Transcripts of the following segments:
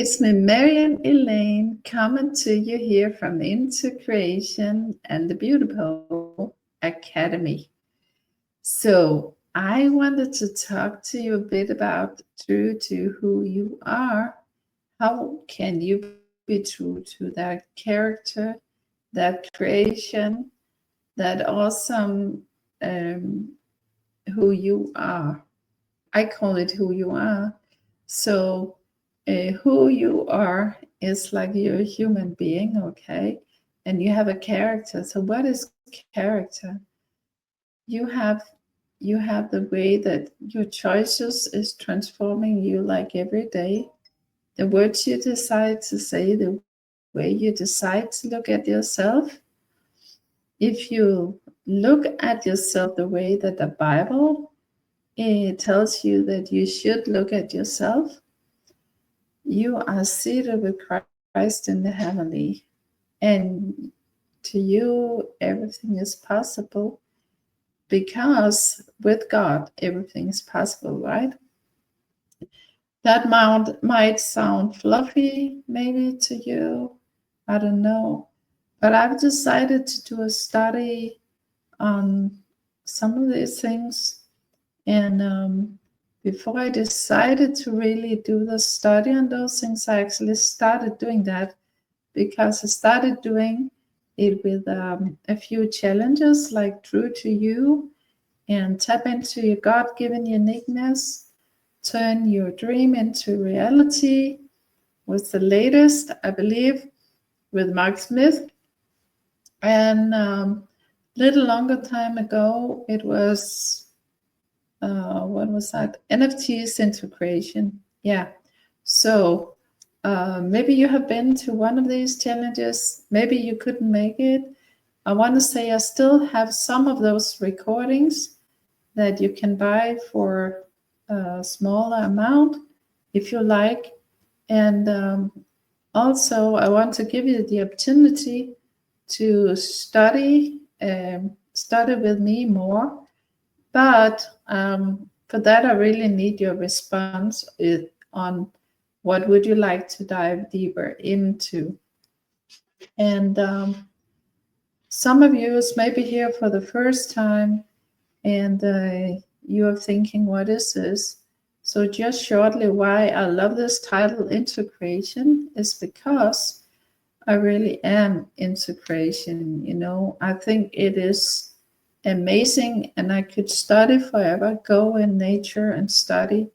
it's me, Marian Elaine, coming to you here from Into Creation and the Beautiful Academy. So, I wanted to talk to you a bit about true to who you are. How can you be true to that character, that creation, that awesome who you are? I call it who you are. So, who you are is like you're a human being, okay? And you have a character. So, what is character? You have you have the way that your choices is transforming you like every day. The words you decide to say, the way you decide to look at yourself. If you look at yourself the way that the Bible it tells you that you should look at yourself. You are seated with Christ in the heavenly, and to you, everything is possible because with God, everything is possible, right? That might sound fluffy, maybe to you. I don't know. But I've decided to do a study on some of these things. And before I decided to really do the study on those things, I actually started doing that because I started doing it with a few challenges like True to You and Tap into your God given uniqueness, Turn your dream into reality was the latest, I believe, with Mark Smith. And little longer time ago, it was what was that? NFTs into creation. Yeah. So maybe you have been to one of these challenges. Maybe you couldn't make it. I want to say I still have some of those recordings that you can buy for a smaller amount if you like. And also, I want to give you the opportunity to study with me more. But for that, I really need your response on what would you like to dive deeper into. And some of you may be here for the first time, and you are thinking, what is this? So just shortly, why I love this title, Into Creation, is because I really am into creation. I think it is amazing, and I could study forever, go in nature and study.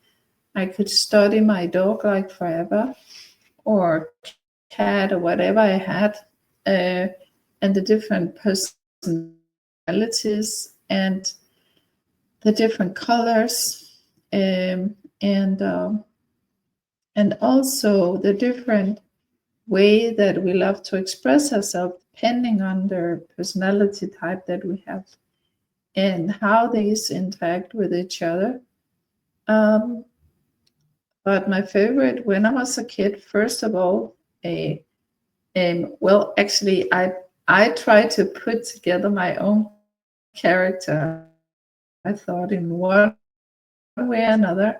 I could study my dog like forever, or cat, or whatever I had, uh, and the different personalities and the different colors, and also the different way that we love to express ourselves depending on the personality type that we have and how these interact with each other. Um, but my favorite when I was a kid, first of all, well, actually, I tried to put together my own character. I thought in one way or another,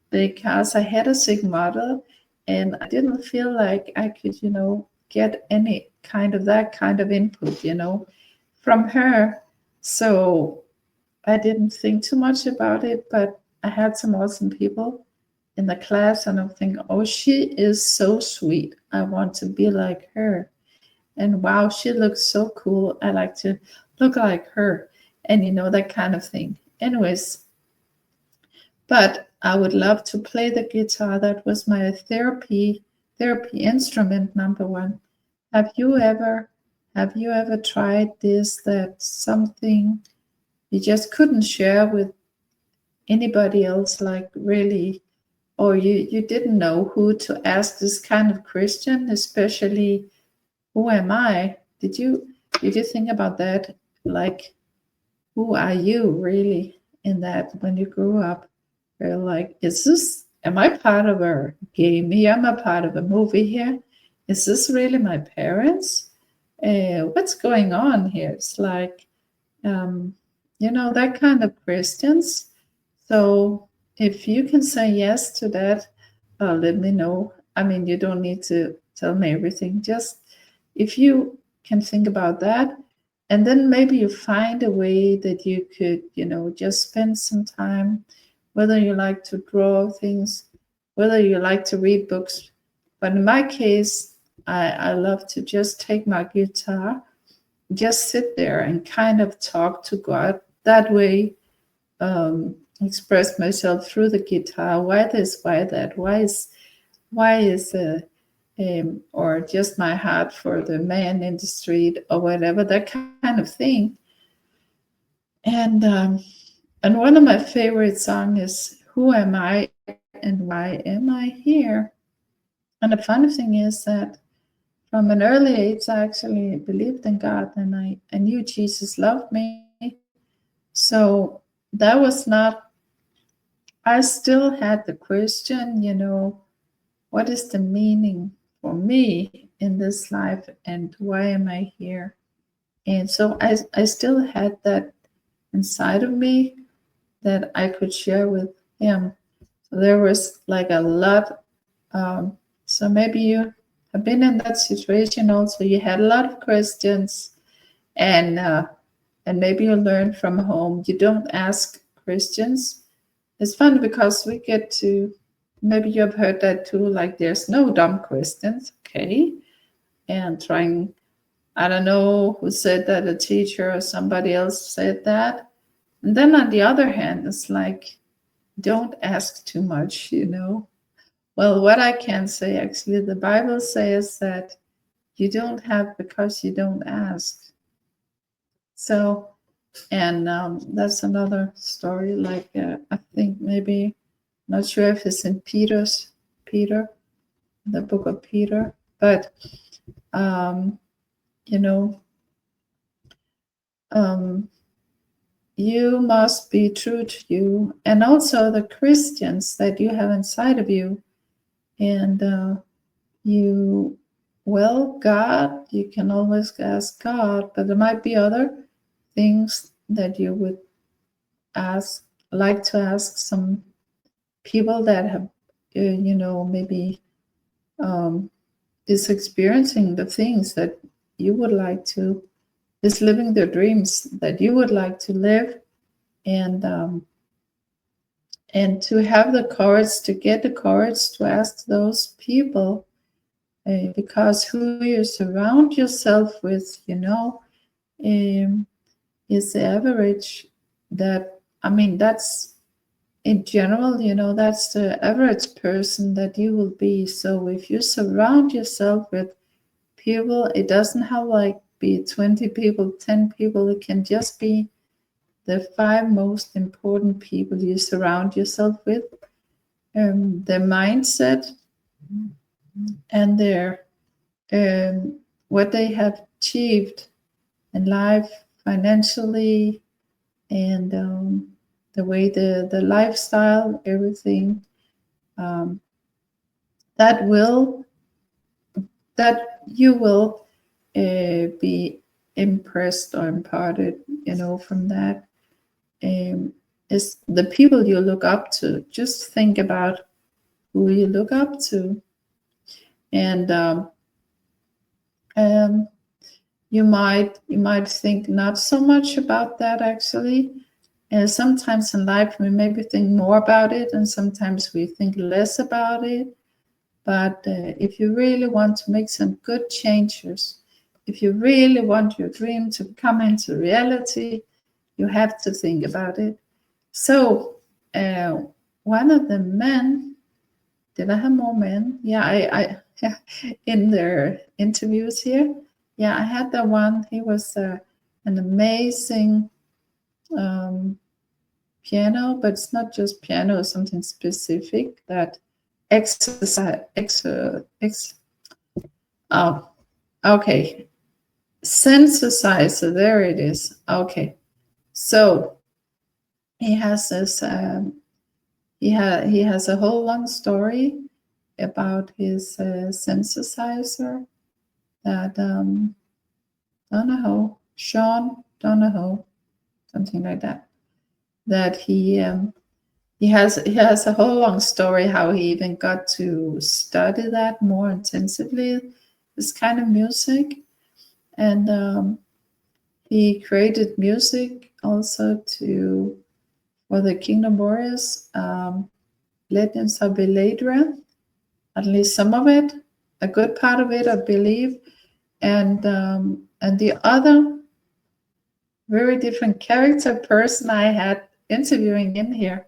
because I had a sick mother and I didn't feel like I could, get any kind of that kind of input, from her. So I didn't think too much about it, but I had some awesome people in the class, and I'm thinking, oh, she is so sweet. I want to be like her. And wow, she looks so cool. I like to look like her, and that kind of thing. Anyways, but I would love to play the guitar. That was my therapy instrument number one. Have you ever tried this, that something you just couldn't share with anybody else, like really, or you didn't know who to ask this kind of question, especially who am I? Did you think about that? Like, who are you really in that when you grew up? You're like, am I part of a game here? Am I part of a movie here? Is this really my parents? What's going on here? It's like, that kind of questions. So if you can say yes to that, let me know. I mean, you don't need to tell me everything. Just if you can think about that, and then maybe you find a way that you could, just spend some time, whether you like to draw things, whether you like to read books. But in my case, I love to just take my guitar, just sit there and kind of talk to God that way, express myself through the guitar. Why this? Why that? Why is or just my heart for the man in the street or whatever, that kind of thing. And one of my favorite songs is "Who Am I and Why Am I Here?" And the funny thing is that from an early age, I actually believed in God, and I knew Jesus loved me. So that was not, I still had the question, what is the meaning for me in this life and why am I here? And so I still had that inside of me that I could share with him. So there was like a lot. So maybe you have been in that situation also. You had a lot of questions, and maybe you learned from home. You don't ask Christians. It's funny because we get to, maybe you have heard that too, like there's no dumb questions, okay? And trying, I don't know who said that, a teacher or somebody else said that. And then on the other hand, it's like, don't ask too much, Well, what I can say, actually, the Bible says that you don't have because you don't ask. So, and that's another story. Like I think maybe, not sure if it's in Peter, the book of Peter, but you know, um, you must be true to you, and also the Christians that you have inside of you, and you. Well, God, you can always ask God, but there might be other things that you would like to ask some people that have, maybe is experiencing the things that you would like to, is living their dreams that you would like to live, and to have the courage, to get the courage to ask those people, because who you surround yourself with, is the average. That, I mean, that's in general, that's the average person that you will be. So if you surround yourself with people, it doesn't have like be 20 people, 10 people, it can just be the 5 most important people you surround yourself with, their mindset and their what they have achieved in life financially, and the way the lifestyle, everything, um, that you will be impressed or imparted, from that, is the people you look up to. Just think about who you look up to, and um, you might think not so much about that, actually. Sometimes in life we maybe think more about it, and sometimes we think less about it. But if you really want to make some good changes, if you really want your dream to come into reality, you have to think about it. So one of the men, did I have more men? Yeah, I in their interviews here. Yeah, I had the one. He was an amazing piano, but it's not just piano, it's something specific that exercise. Oh, okay. Synthesizer, there it is. Okay. So he has this. He has a whole long story about his synthesizer that Sean Donahoe, something like that. That he he has a whole long story how he even got to study that more intensively, this kind of music. And he created music also to for the Kingdom Warriors, Legends of Beladra, at least some of it, a good part of it, I believe. And the other very different character person I had interviewing in here.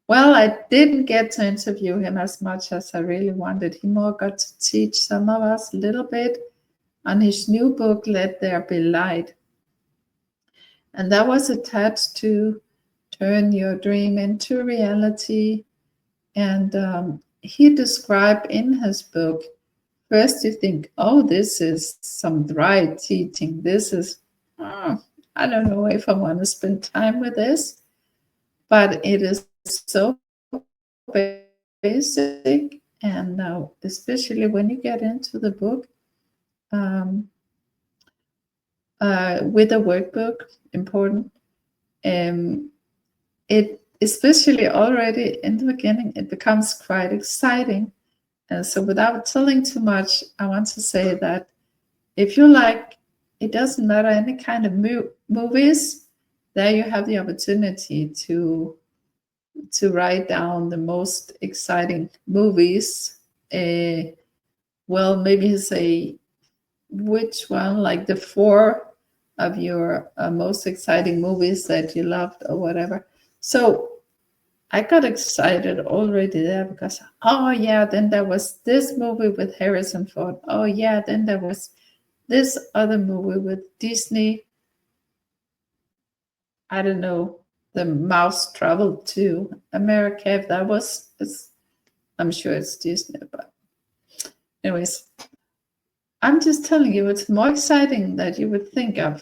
Well, I didn't get to interview him as much as I really wanted. He more got to teach some of us a little bit on his new book, Let There Be Light. And that was attached to Turn Your Dream into Reality. And he described in his book, first you think, oh, this is some dry teaching. This is, I don't know if I want to spend time with this, but it is so basic. And especially when you get into the book, um, with a workbook, important. It especially already in the beginning, it becomes quite exciting. And so, without telling too much, I want to say that if you like, it doesn't matter any kind of movies, there you have the opportunity to write down the most exciting movies. Well, maybe say which one, like the four of your most exciting movies that you loved or whatever. So I got excited already there because, oh yeah, then there was this movie with Harrison Ford. Oh yeah, then there was this other movie with Disney. I don't know, The Mouse Traveled to America. If that was, I'm sure it's Disney, but anyways, I'm just telling you, it's more exciting that you would think of.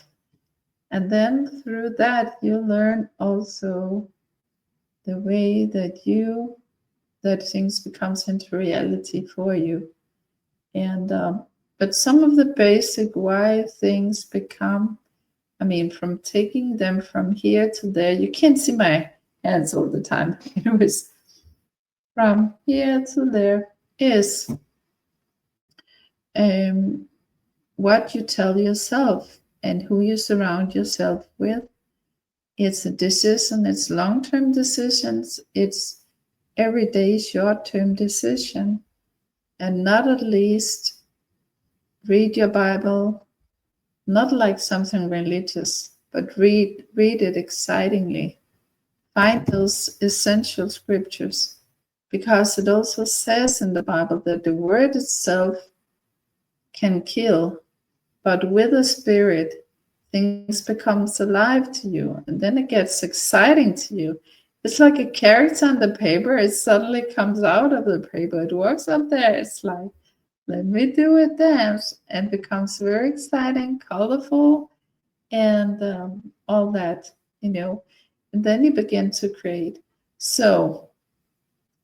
And then through that, you learn also the way that things becomes into reality for you. And but some of the basic why things become, I mean, from taking them from here to there, you can't see my hands all the time. Anyways, from here to there is what you tell yourself and who you surround yourself with. It's a decision, it's long-term decisions, it's everyday short-term decision. And not at least read your Bible, not like something religious, but read it excitingly. Find those essential scriptures, because it also says in the Bible that the word itself can kill, but with the Spirit, things becomes alive to you, and then it gets exciting to you. It's like a character on the paper. It suddenly comes out of the paper. It works up there. It's like, let me do a dance, and becomes very exciting, colorful, and all that, And then you begin to create. So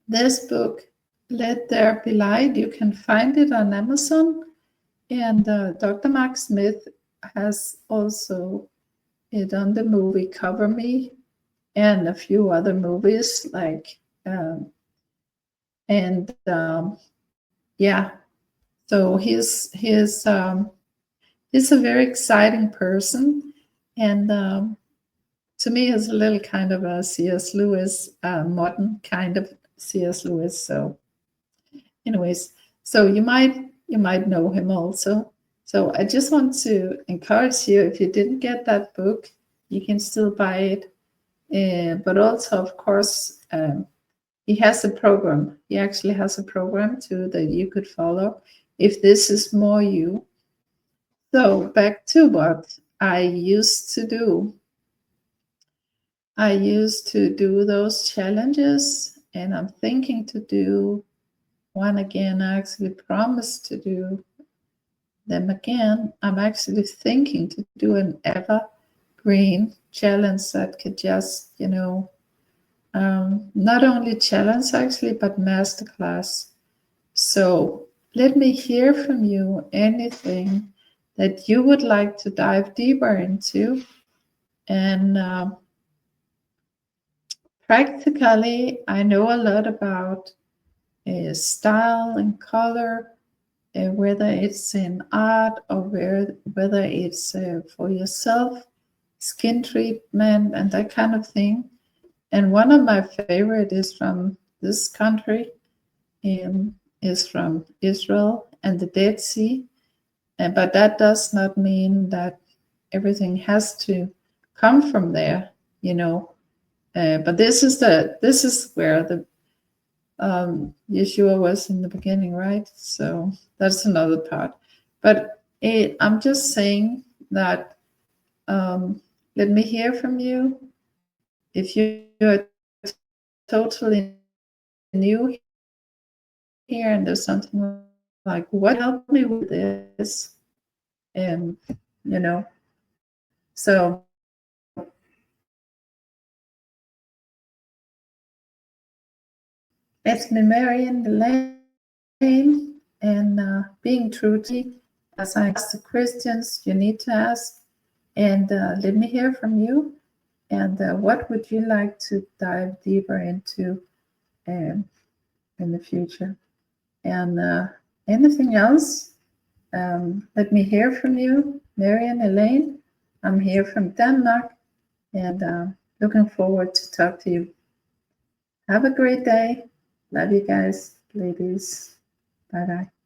this book, Let There Be Light, you can find it on Amazon. And Dr. Mark Smith has also it on the movie Cover Me and a few other movies like, yeah. So he's a very exciting person, and to me, he's a little kind of a C.S. Lewis, modern kind of C.S. Lewis. So, anyways, so you might know him also. So I just want to encourage you, if you didn't get that book, you can still buy it. But also, of course, he has a program. He actually has a program too that you could follow if this is more you. So back to what I used to do. I used to do those challenges, and I'm thinking to do one again. I actually promised to do them again. I'm actually thinking to do an evergreen challenge that could just, not only challenge actually, but masterclass. So let me hear from you anything that you would like to dive deeper into. And Practically, I know a lot about style and color, whether it's in art or whether it's for yourself, skin treatment, and that kind of thing. And one of my favorite is from this country, is from Israel and the Dead Sea. But that does not mean that everything has to come from there, you know. But this is where the Yeshua was in the beginning, right? So that's another part. But I'm just saying that let me hear from you. If you're totally new here and there's something like, what helped me with this? And, you know, so it's me, Marion Elaine, and being true to, as I ask the Christians, you need to ask, and let me hear from you. And what would you like to dive deeper into in the future? And anything else? Let me hear from you, Marion Elaine. I'm here from Denmark, and looking forward to talk to you. Have a great day. Love you guys, ladies. Bye bye.